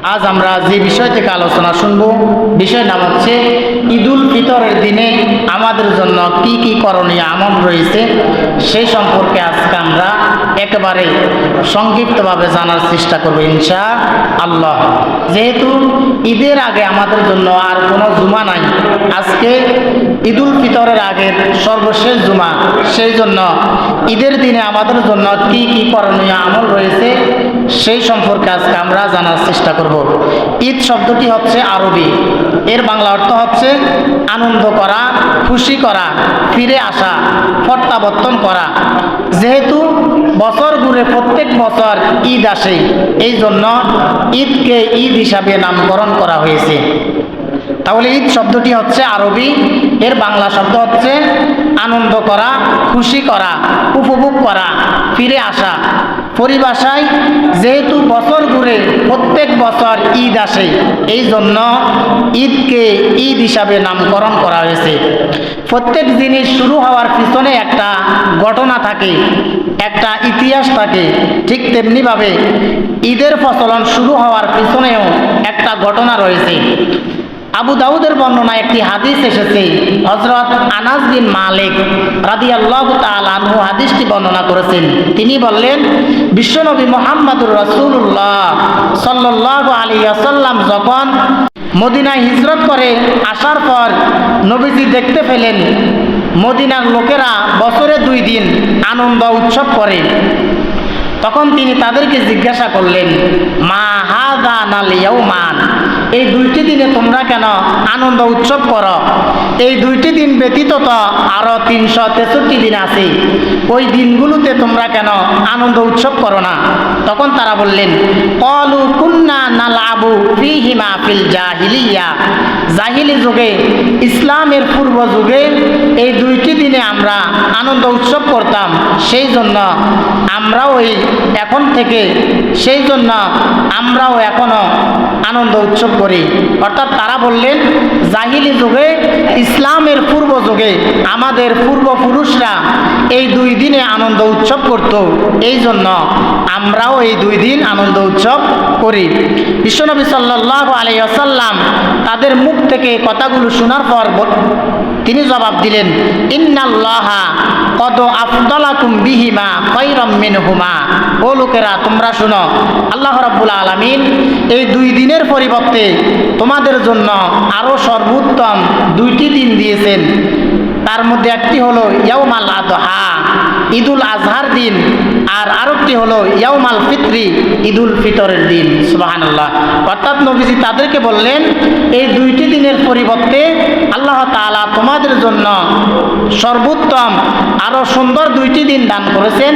আজ আমরা যে বিষয় থেকে আলোচনা শুনব, বিষয় নাম হচ্ছে ঈদুল ফিতরের দিনে আমাদের জন্য কি কি করণীয় আমল রয়েছে, সেই সম্পর্কে আজকে আমরা একেবারে সংক্ষিপ্তভাবে জানার চেষ্টা করব ইনশাআল্লাহ। যেহেতু ঈদের আগে আমাদের জন্য আর কোনো জুমা নাই, আজকে ঈদুল ফিতরের আগের সর্বশেষ জুমা, সেই জন্য ঈদের দিনে আমাদের জন্য কি কি করণীয় আমল রয়েছে সেই সম্পর্কে আজকে আমরা জানার চেষ্টা করব। ঈদ শব্দটি হচ্ছে আরবি, এর বাংলা অর্থ হচ্ছে আনন্দ করা, খুশি করা, ফিরে আসা, প্রত্যাবর্তন করা। যেহেতু বছর ঘুরে প্রত্যেক বছর ঈদ আসে, এই জন্য ঈদকে ঈদ হিসাবে নামকরণ করা হয়েছে। তাহলে ঈদ শব্দটি হচ্ছে আরবি, এর বাংলা শব্দ হচ্ছে আনন্দ করা, খুশি করা, উপভোগ করা, ফিরে আসা। পরিভাষায় যেহেতু বছর ঘুরে প্রত্যেক বছর ঈদ আসে, এই জন্য ঈদকে ঈদ হিসাবে নামকরণ করা হয়েছে। প্রত্যেক জিনিস শুরু হওয়ার পিছনে একটা ঘটনা থাকে, একটা ইতিহাস থাকে। ঠিক তেমনিভাবে ঈদের প্রচলন শুরু হওয়ার পিছনেও একটা ঘটনা রয়েছে। আবু দাউদের বর্ণনায় একটি হাদিস এসেছে। হযরত আনাস বিন মালিক রাদিয়াল্লাহু তাআলা আনহু হাদিসটি বর্ণনা করেছেন। তিনি বললেন, বিশ্বনবী মুহাম্মদুর রাসূলুল্লাহ সাল্লাল্লাহু আলাইহি ওয়াসাল্লাম যখন মদিনায় হিজরত করে আসার পর নবীজি দেখতে পেলেন মদিনার লোকেরা বছরে 2 দিন আনন্দ উৎসব করে। তখন তিনি তাদেরকে জিজ্ঞাসা করলেন, মা হাযানাল ইয়াউমান, এই 2টি দিনে তোমরা কেন আনন্দ উৎসব করো? এই 2টি দিন ব্যতীত তো আরো 363 দিন আছে, ওই দিনগুলোতে তোমরা কেন আনন্দ উৎসব করো না? তখন তারা বললেন, ক্বালু কুন্না নালআবু ফীহিমা ফিল জাহিলিয়া, জাহিলি যুগে, ইসলামের পূর্ব যুগে এই 2টি দিনে আমরা আনন্দ উৎসব করতাম, সেই জন্য আমরাও আমরাও এখনো আনন্দ উৎসব করি। অর্থাৎ তারা বললেন, জাহিলি যুগে, ইসলামের পূর্ব যুগে আমাদের পূর্বপুরুষরা এই 2 দিনে আনন্দ উৎসব করত, এই জন্য আমরাও এই 2 দিন আনন্দ উৎসব করি। বিশ্বনবী সাল্লাল্লাহু আলাইহি ওয়াসাল্লাম তাদের মুখ থেকে কথাগুলো শোনার পর তিনি জবাব দিলেন, ইন্নাল্লাহা কদ আফদালাকুম বিহিমা খায়রাম মিনহুমা। ও লোকেরা, তোমরা শোনো, আল্লাহ রাব্বুল আলামিন এই 2 দিনের পরিবর্তে তোমাদের জন্য আরো সর্বোত্তম 2টি দিন দিয়েছেন। তার মধ্যে একটি হলো ইয়াউমাল আযহা, ঈদুল আজহার দিন, আর আরেকটি হলো ইয়াউমাল ফিতরি, ঈদুল ফিতরের দিন। সুবহানাল্লাহ। অর্থাৎ নবীজি তাদেরকে বললেন, এই 2টি দিনের পরিবর্তে আল্লাহ তাআলা তোমাদের জন্য সর্বোত্তম আরো সুন্দর 2টি দিন দান করেছেন।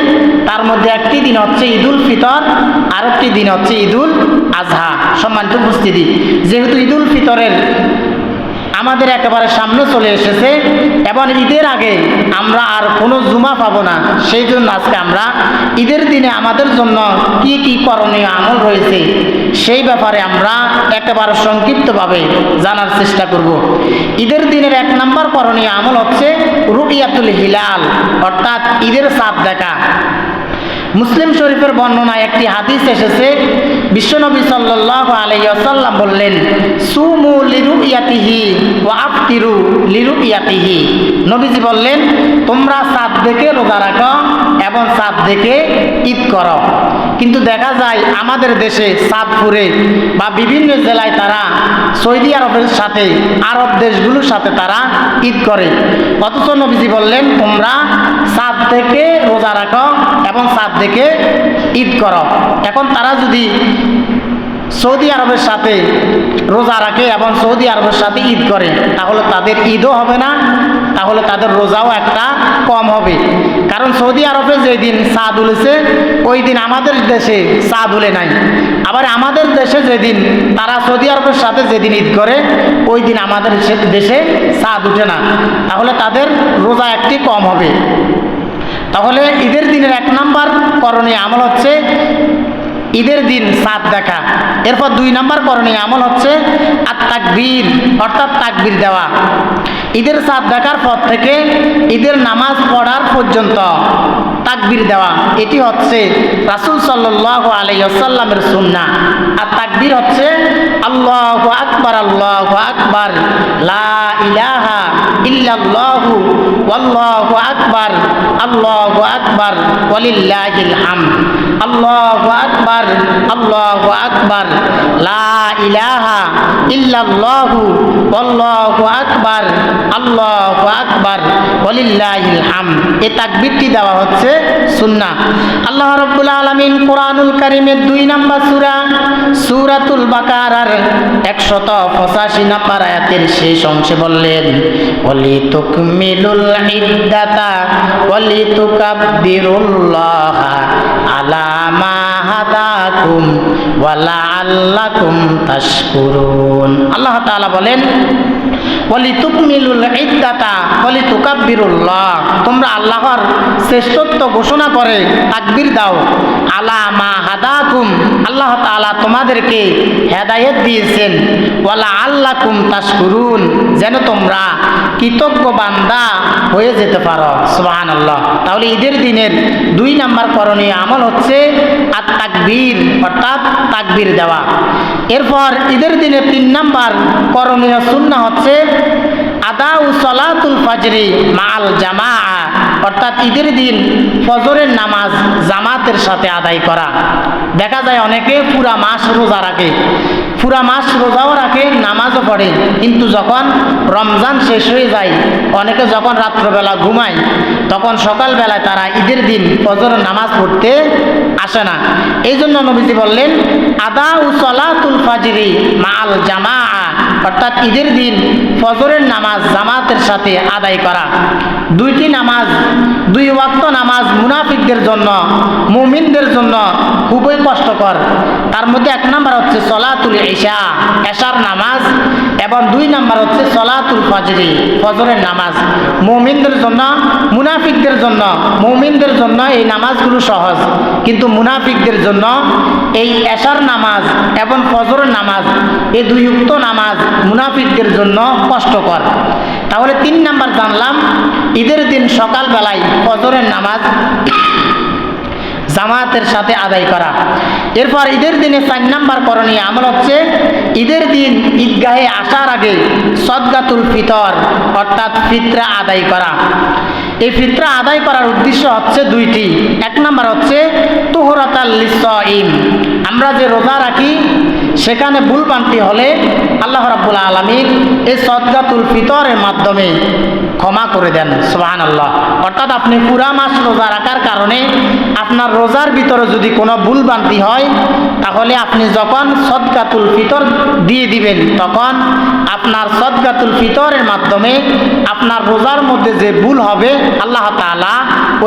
তার মধ্যে একটি দিন হচ্ছে ঈদুল ফিতর, আরেকটি দিন হচ্ছে ঈদুল আজহা। সম্মানিত উপস্থিতি, যেহেতু ঈদুল ফিতরের আমাদের একেবারে সামনে চলে এসেছে এবং ঈদের আগে আমরা আর কোনো জুমা পাবো না, সেই জন্য আজকে আমরা ঈদের দিনে আমাদের জন্য কি কি করণীয় আমল রয়েছে সেই ব্যাপারে আমরা একেবারে সংক্ষিপ্তভাবে জানার চেষ্টা করব। ঈদের দিনের 1 নম্বর করণীয় আমল হচ্ছে রুইয়াতুল হিলাল, অর্থাৎ ঈদের চাঁদ দেখা। মুসলিম শরীফের বর্ণনায় একটি হাদিস এসেছে। বিশ্বনবী সাল্লাল্লাহু আলাইহি ওয়াসাল্লাম বললেন, সুমু লিরুইয়াতিহি ওয়া আফতিরু লিরুইয়াতিহি। নবীজি বললেন, তোমরা চাঁদ দেখে রোজা রাখো এবং চাঁদ দেখে ঈদ করো। কিন্তু দেখা যায় আমাদের দেশে চাঁদপুরে বা বিভিন্ন জেলায় তারা সৌদি আরবের সাথে, আরব দেশগুলোর সাথে তারা ঈদ করে। অথচ নবীজি বললেন, তোমরা চাঁদ দেখে রোজা রাখো এবং চাঁদ দেখে ঈদ করো। এখন তারা যদি সৌদি আরবের সাথে রোজা রাখে এবং সৌদি আরবের সাথে ঈদ করে, তাহলে তাদের ঈদও হবে না, তাহলে তাদের রোজাও একটা কম হবে। কারণ সৌদি আরবে যেদিন চাঁদ উঠেছে ওই দিন আমাদের দেশে চাঁদ উঠে নাই, আবার আমাদের দেশে যেদিন তারা সৌদি আরবের সাথে যেদিন ঈদ করে ওই দিন আমাদের দেশে চাঁদ উঠে না, তাহলে তাদের রোজা একটি কম হবে। তাহলে ঈদের দিনের 1 নম্বর করণীয় আমল হচ্ছে ঈদের দিন চাঁদ দেখা। এরপর 2 নম্বর করণীয় আমল হচ্ছে আত তাকবীর, অর্থাৎ তাকবীর দেওয়া। ঈদের চাঁদ দেখার পর থেকে ঈদের নামাজ পড়ার পর্যন্ত তাকবীর দেওয়া, এটি হচ্ছে রাসূল সাল্লাল্লাহু আলাইহি ওয়াসাল্লামের সুন্নাহ। আর তাকবীর হচ্ছে আল্লাহু আকবার, আল্লাহু আকবার, লা ইলাহা ইল্লাল্লাহু ওয়াল্লাহু আকবার, আল্লাহু আকবার ওয়ালিল্লাহিল হামদ, আল্লাহু আকবার, আল্লাহু আকবার, লা ইলাহা ইল্লাল্লাহু ওয়াল্লাহু আকবার, আল্লাহু আকবার ওয়ালিল্লাহিল হামদ। এই তাকবীরটি দেওয়া হচ্ছে সুন্নাহ। আল্লাহ রাব্বুল আলামিন কোরআনুল কারীমের 2 নম্বর সূরা সূরাতুল বাকারার 185 নম্বর আয়াতের শেষ অংশে বললেন, ওয়ালিতুকমিলুল ইদ্দাতা ওয়ালিতুকাব্বিরুল্লাহা আলা মা হাদাকুম ওয়া লাআল্লাকুম তাশকুরুন। আল্লাহ তাআলা বলেন, ওয়ালিতুকমিলুল ইদ্দাতা ওয়ালিতুকাব্বিরুল্লাহ, তোমরা আল্লাহর শ্রেষ্ঠত্ব ঘোষণা করে তাকবীর দাও। আলা মা হাদাকুম, আল্লাহ তাআলা তোমাদেরকে হেদায়েত দিয়েছেন। ওয়া লাআল্লাকুম তাশকুরুন, যেন তোমরা কৃতজ্ঞ বান্দা হয়ে যেতে পারো। সুবহানাল্লাহ। তাহলে ঈদের দিনের 2 নম্বর করণীয় আমল হচ্ছে আত তাকবীর, অর্থাৎ তাকবীর দেওয়া। এরপর ঈদের দিনে 3 নম্বর করণীয় সুন্নাহ হচ্ছে আদাউ সালাতুল ফজরি মাআল জামাআ, অর্থাৎ ঈদের দিন ফজরের নামাজ জামাতের সাথে আদায় করা। দেখা যায় অনেকে পুরা মাস রোজা রাখে, পুরা মাস রোজাও রাখে, নামাজও পড়ে, কিন্তু যখন রমজান শেষ হয়ে যায়, অনেকে যখন রাত্রবেলা ঘুমায়, তখন সকালবেলায় তারা ঈদের দিন ফজরের নামাজ পড়তে আসে না। এই জন্য নবীজি বললেন আদাউ সালাতুল ফজরি মাআল জামাআ, অর্থাৎ ঈদের দিন ফজরের নামাজ জামাতের সাথে আদায় করা। 2টি নামাজ, 2 ওয়াক্ত নামাজ মুনাফিকদের জন্য, মুমিনদের জন্য খুবই কষ্টকর। তার মধ্যে 1 নম্বর হচ্ছে সলাতুল ইশা, এশার নামাজ, এবং 2 নম্বর হচ্ছে সলাতুল ফজরি, ফজরের নামাজ। মুমিনদের জন্য, মুনাফিকদের জন্য, মুমিনদের জন্য এই নামাজগুলো সহজ, কিন্তু মুনাফিকদের জন্য এই এশার নামাজ এবং ফজরের নামাজ, এই 2 উক্ত নামাজ মুনাফিকদের জন্য কষ্টকর। তাহলে 3 নম্বর জানলাম ঈদের দিন সকালবেলায় ফজরের নামাজ জামাতের সাথে আদায় করা। এরপর ঈদের দিনে 4 নম্বর করণীয় আমল হচ্ছে ঈদের দিন ঈদগাহে আসার আগে সদকাতুল ফিতর, অর্থাৎ ফিতরা আদায় করা। এই ফিতরা আদায় করার উদ্দেশ্য হচ্ছে 2টি। 1 নম্বর হচ্ছে তুহরাতাল লিসাইম, আমরা যে রোজা রাখি সেখানে ভুল ভ্রান্তি হলে আল্লাহ রাব্বুল আলামিন এই সদকাতুল ফিতরের মাধ্যমে ক্ষমা করে দেন। সুবহানাল্লাহ। অর্থাৎ আপনি পুরা মাস রোজা রাখার কারণে আপনার রোজার ভিতরে যদি কোনো ভুল ভ্রান্তি হয়, তাহলে আপনি যখন সদকাতুল ফিতর দিয়ে দিবেন, তখন আপনার সদকাতুল ফিতরের মাধ্যমে আপনার রোজার মধ্যে যে ভুল হবে আল্লাহ তাআলা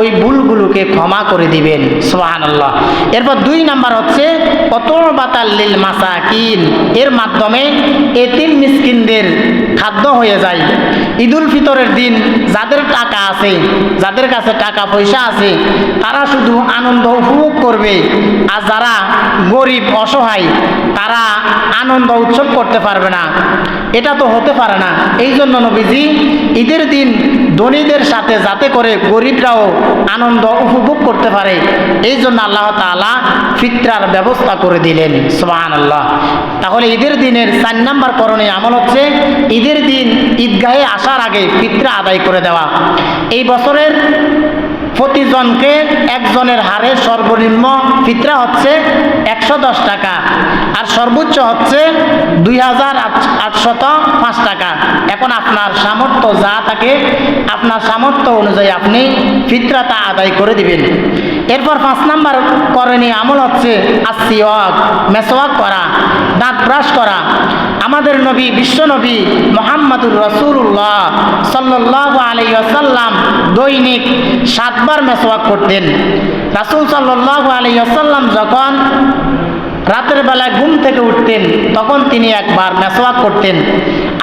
ওই ভুলগুলোকে ক্ষমা করে দিবেন। সুবহানাল্লাহ। এরপর 2 নম্বর হচ্ছে কতবাতাল লিল মাসাকিন, এর মাধ্যমে এতিম মিসকিনদের খাদ্য হয়ে যায়। ঈদুল ফিতরের দিন যাদের টাকা আছে, যাদের কাছে টাকা পয়সা আছে, তারা শুধু আনন্দ উপভোগ করবে, আর যারা গরিব অসহায় তারা আনন্দ উৎসব করতে পারবে না। এটা তো হতে পারে না। এই জন্য নবীজি ঈদের দিন ধনীদের সাথে যাতে করে গরিবরাও আনন্দ উপভোগ করতে পারে, এই জন্য আল্লাহ তাআলা ফিতরার ব্যবস্থা করে দিলেন। সুবহানাল্লাহ। তাহলে ঈদের দিনের 4 নম্বর করণীয় আমল হচ্ছে ঈদের দিন ঈদগাহে আসার আগে ফিতরা আদায় করে দেওয়া। এই বছরের প্রতিজনকে একজনের হারে সর্বনিম্ন ফিতরা হচ্ছে 110 টাকা, আর সর্বোচ্চ হচ্ছে 2805 টাকা। এখন আপনার সামর্থ্য যা থাকে, আপনার সামর্থ্য অনুযায়ী আপনি ফিতরাটা আদায় করে দিবেন। এরপর 5 নম্বর করণীয় আমল হচ্ছে আসিওয়াক, মেসওয়াক করা, দাঁত ব্রাশ করা। আমাদের নবী, বিশ্ব নবী মুহাম্মদুর রাসূলুল্লাহ সাল্লাল্লাহু আলাইহি ওয়াসাল্লাম দৈনিক 7 বার মেসওয়াক করতেন। রাসূল সাল্লাল্লাহু আলাইহি ওয়াসাল্লাম যখন রাতের বেলায় ঘুম থেকে উঠতেন তখন তিনি একবার মেসওয়াক করতেন,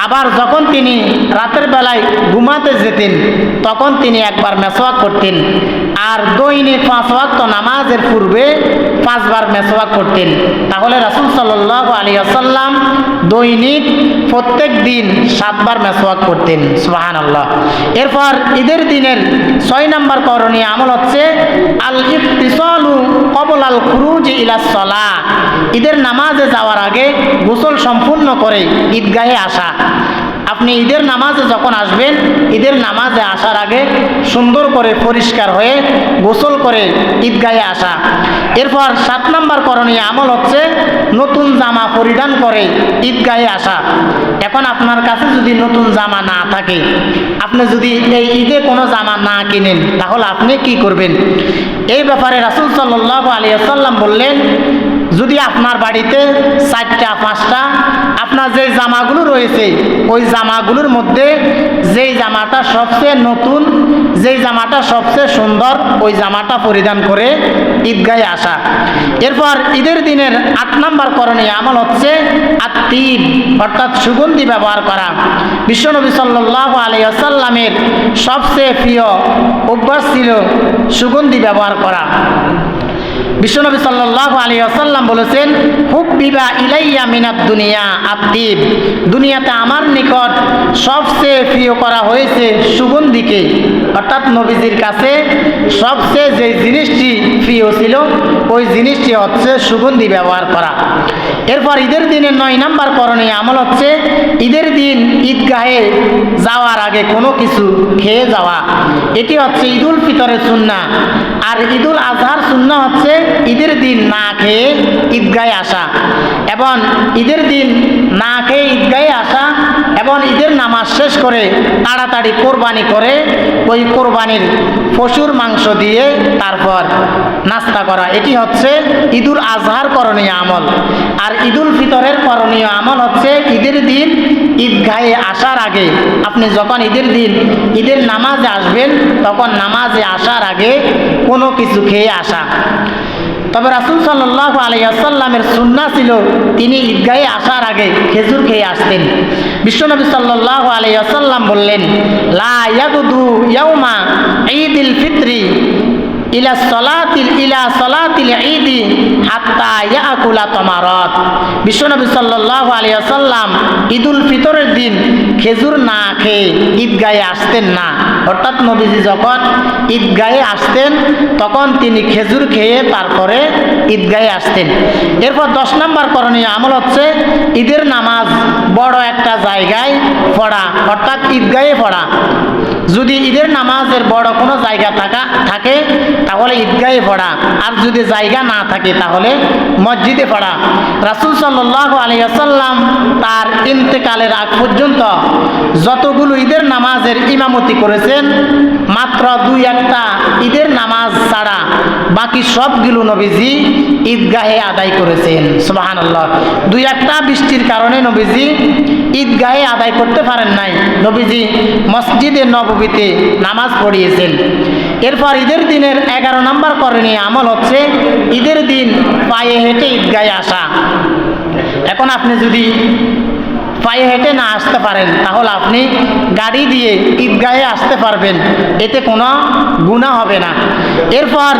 আবার যখন তিনি রাতের বেলায় ঘুমাতে যেতেন তখন তিনি একবার মেসওয়াক করতেন, আর দৈনিক 5 ওয়াক্ত নামাজের পূর্বে 5 বার মেসওয়াক করতেন। তাহলে রাসূল সাল্লাল্লাহু আলাইহি ওয়াসাল্লাম দৈনিক প্রত্যেক দিন 7 বার মেসওয়াক করতেন। সুবহানাল্লাহ। এরপর ঈদের দিনের 6 নম্বর করণীয় আমল হচ্ছে আল ইফতিসালু ক্বাবলা আল খুরুজ ইলা সালাহ। ঈদের নামাজে যাওয়ার আগে গোসল সম্পূর্ণ করে ঈদগাহে আসা। আপনি ঈদের নামাজে যখন আসবেন, ঈদের নামাজে আসার আগে সুন্দর করে পরিষ্কার হয়ে গোসল করে ঈদগাহে আসা। এরপর 7 নম্বর করণীয় আমল হচ্ছে নতুন জামা পরিধান করে ঈদগাহে আসা। এখন আপনার কাছে যদি নতুন জামা না থাকে, আপনি যদি এই ঈদে কোনো জামা না কিনেন, তাহলে আপনি কি করবেন? এই ব্যাপারে রাসূল সাল্লাল্লাহু আলাইহি ওয়াসাল্লাম বললেন, যদি আপনার বাড়িতে 4টা 5টা আপনার যে জামাগুলো রয়েছে, ওই জামাগুলোর মধ্যে যেই জামাটা সবচেয়ে নতুন, যেই জামাটা সবচেয়ে সুন্দর, ওই জামাটা পরিধান করে ঈদগাহে আসা। এরপর ঈদের দিনের 8 নম্বর করণীয় আমল হচ্ছে আত্তিব, অর্থাৎ সুগন্ধি ব্যবহার করা। বিশ্বনবী সাল্লাল্লাহু আলাইহি ওয়াসাল্লামের সবচেয়ে প্রিয় অভ্যাস ছিল সুগন্ধি ব্যবহার করা। বিশ্বনবী সাল্লাল্লাহু আলাইহি ওয়াসাল্লাম বলেছেন, হুব্বিবা ইলাইয়া মিনাদ দুনিয়া আত্তিব, দুনিয়াতে আমার নিকট সবচেয়ে প্রিয় করা হয়েছে সুগন্ধিকে। অর্থাৎ নবীজির কাছে সবচেয়ে যে জিনিসটি প্রিয় ছিল, ওই জিনিসটি হচ্ছে সুগন্ধি ব্যবহার করা। এরপর ঈদের দিনের 9 নম্বর করণীয় আমল হচ্ছে ঈদের দিন ঈদগাহে যাওয়ার আগে কোনো কিছু খেয়ে যাওয়া। এটি হচ্ছে ঈদুল ফিতরের সুন্নাহ। আর ঈদুল আজহার সুন্নাহ হচ্ছে ঈদের দিন না খেয়ে ঈদগাহে আসা, এবং ঈদের দিন না খেয়ে ঈদগাহে আসা এবং ঈদের নামাজ শেষ করে তাড়াতাড়ি কোরবানি করে ওই কোরবানির পশুর মাংস দিয়ে তারপর নাস্তা করা। এটি হচ্ছে ঈদুল আজহার করণীয় আমল। আর ঈদুল ফিতরের করণীয় আমল হচ্ছে ঈদের দিন ঈদগাহে আসার আগে, আপনি যখন ঈদের দিন ঈদের নামাজে আসবেন, তখন নামাজে আসার আগে কোনো কিছু খেয়ে আসা। তবে রাসূল সাল্লাল্লাহু আলাইহি ওয়াসাল্লামের সুন্নাহ ছিল তিনি ঈদগাহে আসার আগে খেজুর খেয়ে আসতেন। বিশ্বনবী সাল্লাল্লাহু আলাইহি ওয়াসাল্লাম বললেন, লা ইয়াগুদু ইয়াউমা ঈদিল ফিতরি ইলা সলাতিল ঈদি হাত্তা ইয়াকুলা তামারাত। বিশ্বনবী সাল্লাল্লাহু আলাইহি ওয়াসাল্লাম ঈদুল ফিতরের দিন খেজুর না খেয়ে ঈদগাহে আসতেন না। অর্থাৎ নবীজি যখন ঈদগাহে আসতেন তখন তিনি খেজুর খেয়ে তারপরে ঈদগাহে আসতেন। এরপর 10 নম্বর করণীয় আমল হচ্ছে ঈদের নামাজ বড় একটা জায়গায় পড়া, অর্থাৎ ঈদগাহে পড়া। যদি ঈদের নামাজের বড় কোনো জায়গা থাকে তাহলে ঈদগাহে পড়া, আর যদি জায়গা না থাকে তাহলে মসজিদে পড়া। রাসূল সাল্লাল্লাহু আলাইহি ওয়াসাল্লাম তার ইন্তেকালের আগ পর্যন্ত যতগুলো ঈদের নামাজের ইমামতি করেছেন, মাত্র 2-1টা ঈদের নামাজ ছাড়া বাকি সবগুলো নবীজি ঈদগাহে আদায় করেছেন। সুবহানাল্লাহ। 2-1টা বৃষ্টির কারণে নবীজি ঈদগাহে আদায় করতে পারেন নাই, নবীজি মসজিদে নববীতে নামাজ পড়িয়েছেন। এরপর ঈদের দিনের 11 নম্বর করণীয় আমল হচ্ছে ঈদের দিন পায়ে হেঁটে ঈদগাহে আসা। এখন আপনি যদি পায়ে হেঁটে না আসতে পারেন, তাহলে আপনি গাড়ি দিয়ে ঈদগাহে আসতে পারবেন, এতে কোনো গুনাহ হবে না। এরপর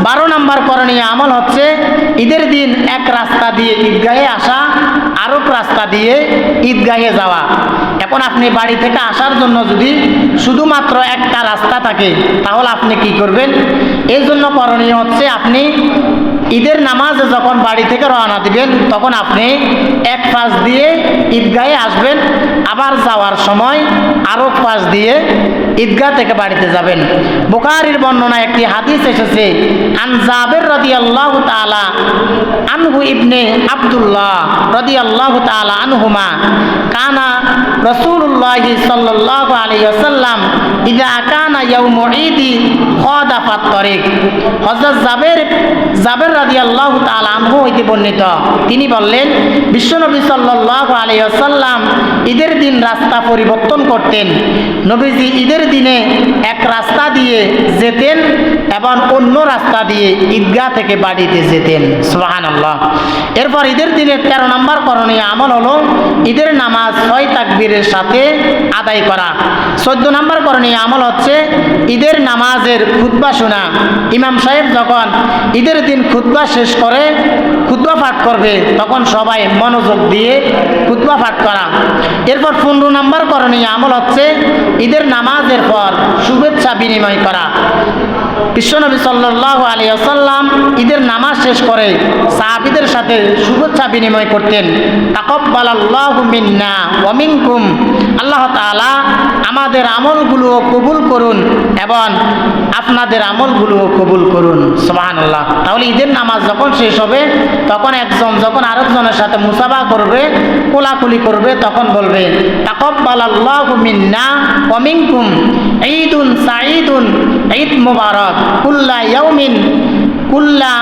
12 নম্বর করণীয় আমল হচ্ছে ঈদের দিন এক রাস্তা দিয়ে ঈদগাহে আসা, আরেক রাস্তা দিয়ে ঈদগাহে যাওয়া। এখন আপনি বাড়ি থেকে আসার জন্য যদি শুধুমাত্র একটা রাস্তা থাকে, তাহলে আপনি কি করবেন? এর জন্য করণীয় হচ্ছে আপনি ঈদের নামাজে যখন বাড়ি থেকে রওনা দিবেন, তখন আপনি এক পাশ দিয়ে ঈদগাহে আসবেন, আবার যাওয়ার সময় আরো পাশ দিয়ে ঈদগাহ থেকে বাড়িতে যাবেন। বুখারীর বর্ণনায় একটি হাদিস এসেছে, আন জাবের রাদিয়াল্লাহু তাআলা আনহু ইবনে আব্দুল্লাহ রাদিয়াল্লাহু তাআলা আনহুমা কানা রাসূলুল্লাহ সাল্লাল্লাহু আলাইহি ওয়াসাল্লাম ইযা কানা ইয়াউমু ঈদি খাদাফাত তরিক। হযরত জাবের রাদিয়াল্লাহু তাআলা আনহু হইতে বর্ণিত, তিনি বললেন, বিশ্বনবী সাল্লাল্লাহু আলাইহি ওয়াসাল্লাম ঈদের দিন রাস্তা পরিবর্তন করতেন। নবীজি ঈদের ঈদের দিনে এক রাস্তা দিয়ে যেতেন এবং অন্য রাস্তা দিয়ে ঈদগাহ থেকে বাড়িতে যেতেন। সুবহানাল্লাহ। এরপর ঈদের দিনের 13 নম্বর করণীয় আমল হলো ঈদের নামাজ 6 তাকবীরের সাথে আদায় করা। 14 নম্বর করণীয় আমল হচ্ছে ঈদের নামাজের খুতবা শোনা। ইমাম সাহেব যখন ঈদের দিন খুতবা শেষ করে খুতবা পাঠ করবে তখন সবাই মনোযোগ দিয়ে খুতবা পাঠ করা। এরপর 15 নম্বর করণীয় আমল হচ্ছে ঈদের নামাজের পর শুভেচ্ছা বিনিময় করা। বিশ্বনবী সাল্লাল্লাহু আলাইহি ওয়াসাল্লাম ঈদের নামাজ শেষ করে সাহাবীদের সাথে শুভেচ্ছা বিনিময় করতেন। তাকাব্বালাল্লাহু মিন্না ওয়া মিনকুম, আল্লাহ তাআলা আমাদের আমলগুলো কবুল করুন এবং আপনাদের আমলগুলো কবুল করুন। সুবহানাল্লাহ। তাহলে ঈদের নামাজ যখন শেষ হবে তখন একজন যখন আরেকজনের সাথে মুসাফা করবে, কোলাকুলি করবে, তখন বলবে তাকাব্বালাল্লাহু মিন্না ওয়া মিনকুম, ঈদুন সাঈদুন, ঈদ মুবারক, কুল্লা ইয়াউমিন কুল্লা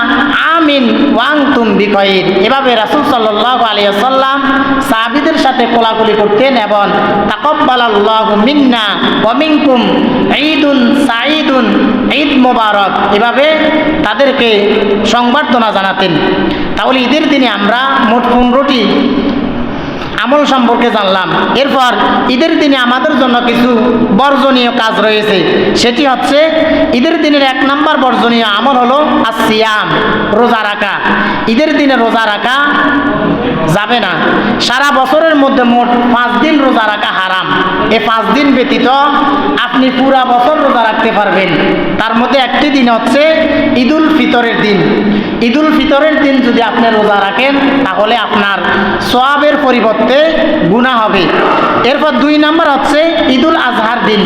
আমিন ওয়া আনতুম বিখাইর। এভাবে রাসূল সাল্লাল্লাহু আলাইহি ওয়াসাল্লাম সাহাবীদের সাথে কোলাকুলি করতেন এবং তাকাব্বালাল্লাহু মিন্না ওয়া মিনকুম ঈদুন সাঈদুন, ঈদ মুবারক, এভাবে তাদেরকে সংবর্ধনা জানাতেন। তাহলে ঈদের দিনে আমরা মোট 15টি আমল সম্পর্কে জানলাম। এরপর ঈদের দিনে আমাদের জন্য কিছু বর্জনীয় কাজ রয়েছে। সেটি হচ্ছে ঈদের দিনের 1 নম্বর বর্জনীয় আমল হলো আসিয়াম, রোজা রাখা। ঈদের দিনে রোজা রাখা যাবে না। সারা বছরের মধ্যে মোট 5 দিন রোজা রাখা হারাম। এই 5 দিন ব্যতীত আপনি পুরা বছর রোজা রাখতে পারবেন। তার মধ্যে একটি দিন হচ্ছে ঈদুল ফিতরের দিন। ঈদুল ফিতরের দিন যদি আপনি রোজা রাখেন তাহলে আপনার সওয়াবের পরিবর্তে গুনাহ হবে। এরপর 2 নম্বর হচ্ছে ঈদুল আজহার দিন,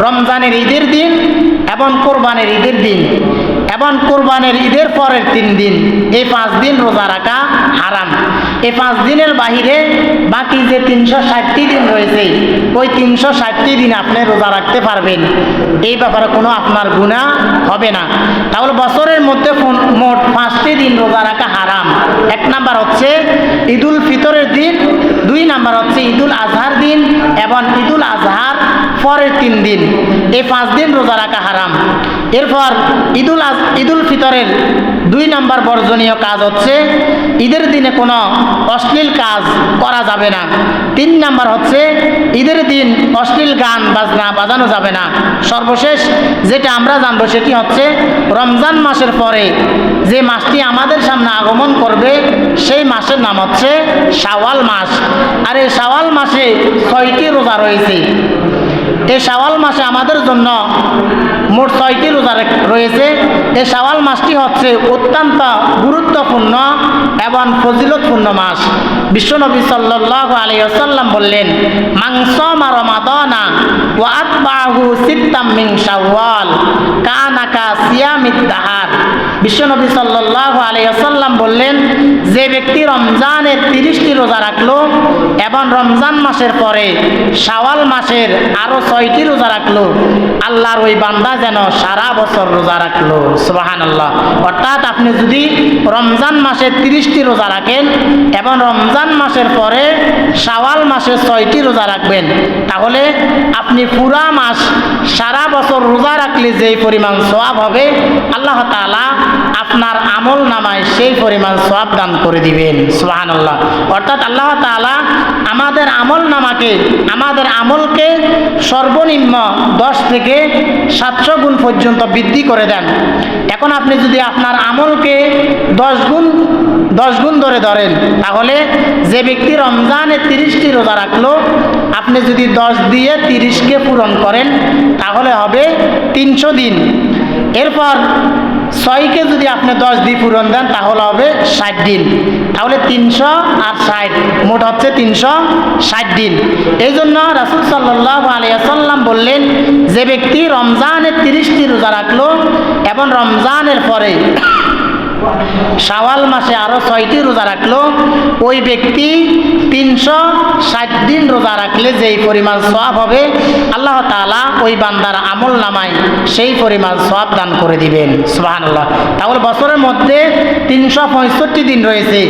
রমজানের ঈদের দিন এবং কোরবানের ঈদের দিন এবং কোরবানের ঈদের পরের 3 দিন। এই 5 দিন রোজা রাখা হারাম। এই 5 দিনের বাহিরে বাকি যে 360টি দিন রয়েছে ওই 360টি দিন আপনি রোজা রাখতে পারবেন। এই ব্যাপারে কোনো আপনার গুনাহ হবে না। তাহলে বছরের মধ্যে মোট 5টি দিন রোজা রাখা হারাম। 1 নাম্বার হচ্ছে ঈদুল ফিতরের দিন, 2 নাম্বার হচ্ছে ঈদুল আজহার দিন এবং ঈদুল আজহার পরের 3 দিন। এই 5 দিন রোজা রাখা হারাম। এরপর ঈদুল ফিতরের 2 নাম্বার বর্জনীয় কাজ হচ্ছে ঈদের দিনে কোনো অশ্লীল কাজ করা যাবে না। 3 নাম্বার হচ্ছে ঈদের দিন অশ্লীল গান বাজনা বাজানো যাবে না। সর্বশেষ যেটা আমরা জানবো সেটি হচ্ছে রমজান মাসের পরে যে মাসটি আমাদের সামনে আগমন করবে সেই মাসের নাম হচ্ছে শাওয়াল মাস। আর এই শাওয়াল মাসে 6টি রোজা রয়েছে। এই শাওয়াল মাসে আমাদের জন্য মোট 6টি রোজা রয়েছে। এই শাওয়াল মাসটি হচ্ছে অত্যন্ত গুরুত্বপূর্ণ এবং ফজিলতপূর্ণ মাস। বিশ্বনবী সাল্লাল্লাহু আলাইহি ওয়াসাল্লাম বললেন, মান সামা রমাদানা ওয়া আতবাহু সিত্তাম মিন শাওয়াল কানা কা সিয়ামিদ দাহার। বিশ্বনবী সাল্লাল্লাহু আলাইহি ওয়াসাল্লাম বললেন, যে ব্যক্তি রমজানের 30টি রোজা রাখলো এবং রমজান মাসের পরে শাওয়াল মাসের আরো 6টি রোজা রাখলো, আল্লাহর ওই বান্দা যেন সারা বছর রোজা রাখলো। সুবহানাল্লাহ। অর্থাৎ আপনি যদি রমজান মাসে 30টি রোজা রাখেন এবং রমজান মাসের পরে শাওয়াল মাসে 6টি রোজা রাখবেন, তাহলে আপনি পুরা মাস সারা বছর রোজা রাখলে যেই পরিমাণ সওয়াব হবে আল্লাহ তাআলা আপনার আমল নামায় সেই পরিমাণ সওয়াব দান করে দিবেন। সুবহানাল্লাহ। অর্থাৎ আল্লাহ তাআলা আমাদের আমল নামাকে, আমাদের আমলকে সর্বনিম্ন 10 থেকে 700 গুণ পর্যন্ত বৃদ্ধি করে দেন। এখন আপনি যদি আপনার আমলকে 10 গুণ ধরেন তাহলে যে ব্যক্তি রমজানে 30টি রোজা রাখলো, আপনি যদি 10 দিয়ে 30কে পূরণ করেন তাহলে হবে 300 দিন। এরপর 6কে যদি আপনি 10 দিয়ে পূরণ দেন তাহলে হবে 60 দিন। তাহলে 300 আর 60 মোট হচ্ছে 360 দিন। এই জন্য রাসূল সাল্লাল্লাহু আলাইহি ওয়াসাল্লাম বললেন, যে ব্যক্তি রমজানে 30টি রোজা রাখলো এবং রমজানের পরে শাওয়াল মাসে আরো 6টি রোজা রাখলো, ওই ব্যক্তি 360 360 দিন রোজা রাখলে যেই পরিমাণ সওয়াব হবে আল্লাহ তাআলা ওই বান্দার আমল নামায় সেই পরিমাণ সওয়াব দান করে দিবেন। সুবহানাল্লাহ। তাহলে বছরের মধ্যে 365 দিন রয়েছে।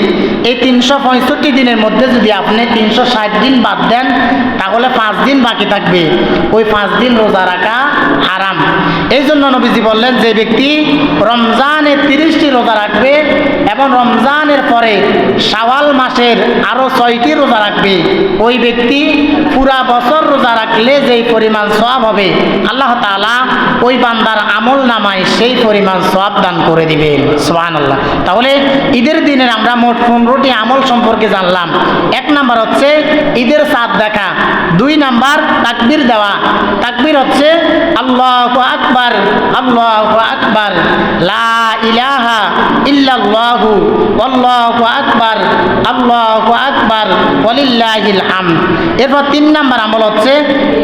এই 365 দিনের মধ্যে যদি আপনি 360 দিন বাদ দেন তাহলে 5 দিন বাকি থাকবে। ওই 5 দিন রোজা রাখা হারাম। এই জন্য নবীজি বললেন, যে ব্যক্তি রমজানে 30টি রোজা রাখবে এবং রমজানের পরে শাওয়াল মাসের আরো 6টি রোজা রাখবে, ওই ব্যক্তি পুরা বছর রোজা রাখলে যেই পরিমাণ সওয়াব হবে আল্লাহ তাআলা ওই বান্দার আমল নামায় সেই পরিমাণ সওয়াব দান করে দিবেন। সুবহানাল্লাহ। তাহলে ঈদের দিনের আমরা মোট 15টি আমল সম্পর্কে জানলাম। 1 নাম্বার হচ্ছে ঈদের চাঁদ দেখা। 2 নাম্বার তাকবীর দেওয়া। তাকবীর হচ্ছে আল্লাহু আকবার, আল্লাহু আকবার, লা ইলাহা ইল্লাল্লাহু, আল্লাহু আকবার, আল্লাহু আকবার, ওয়ালিল্লাহিল হামদ। এরপর 3 নাম্বার আমল হচ্ছে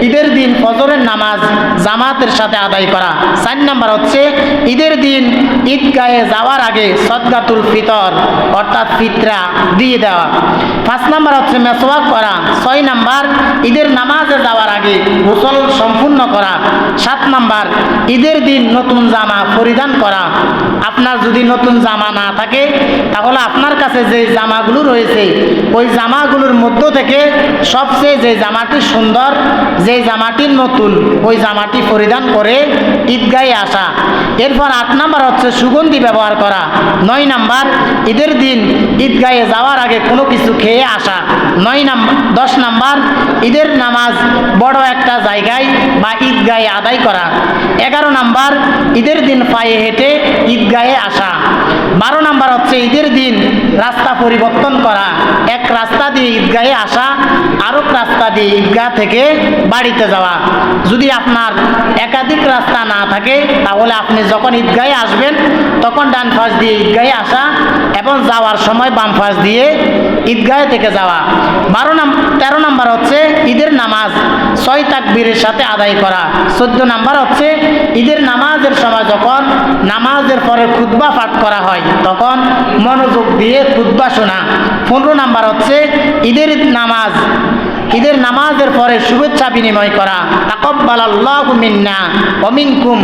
ঈদের দিন ফজরের নামাজ জামাতের সাথে আদায় করা। 4 নাম্বার হচ্ছে ঈদের দিন ঈদগাহে যাওয়ার আগে সদকাতুল ফিতর অর্থাৎ ফিতরা দিয়ে দেওয়া। 5 নাম্বার হচ্ছে মেসওয়াক করা। 6 নাম্বার ঈদের নামাজে যাওয়ার আগে গোসল সম্পূর্ণ করা। 7 নাম্বার ঈদের দিন নতুন জামা পরিধান করা। আপনার যদি নতুন জামা না থাকে তাহলে আপনার কাছে যে জামাগুলো রয়েছে ওই জামাগুলোর মধ্য থেকে সবচেয়ে যে জামাটি সুন্দর, যে জামাটি নতুন, ওই জামাটি পরিধান করে ঈদগাহে আসা। এরপর 8 নাম্বার হচ্ছে সুগন্ধি ব্যবহার করা। 9 নাম্বার ঈদের দিন ঈদগাহে যাওয়ার আগে কোনো কিছু খেয়ে আসা। 10 নাম্বার ঈদের নামাজ বড় একটা জায়গায় বা ঈদগাহে আদায় করা। 11 নাম্বার ঈদের দিন পায়ে হেঁটে ঈদগাহে আসা। 12 নাম্বার হচ্ছে ঈদের দিন রাস্তা পরিবর্তন করা। এক রাস্তা দিয়ে ঈদগাহে আসা, আরেক রাস্তা দিয়ে ঈদগাহ থেকে বাড়িতে যাওয়া। যদি আপনার একাধিক রাস্তা না থাকে তাহলে আপনি যখন ঈদগাহে আসবেন তখন ডান পাশ দিয়ে ঈদগাহে আসা এবং যাওয়ার সময় বাম পাশ দিয়ে ঈদগাহে থেকে যাওয়া। 13 নাম্বার হচ্ছে ঈদের নামাজ 6 তাকবীরের সাথে আদায় করা। 14 নাম্বার হচ্ছে ঈদের নামাজের সময় যখন নামাজের পরে খুতবা পাঠ করা হয় তখন মনোযোগ দিয়ে খুতবা শোনা। 15 নাম্বার হচ্ছে ঈদের নামাজের পরে শুভেচ্ছা বিনিময় করা। তাকাব্বালাল্লাহু মিন্না ওয়া মিনকুম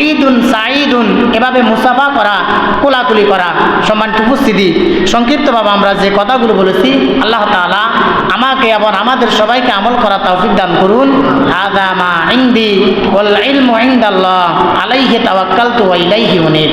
ঈদুন সাঈদুন, এভাবে মুসাফা করা, কোলাকুলি করা। সম্মানিত উপস্থিতি, সংক্ষিপ্তভাবে আমরা যে কথাগুলো বলেছি আল্লাহ তাআলা আমাকে এবং আমাদের সবাইকে আমল করা তৌফিক দান করুন। হাযা মা ইনদি ওয়াল ইলমু ইনদাল্লাহ আলাইহি তাওয়াক্কালতু ওয়া ইলাইহি উনীব।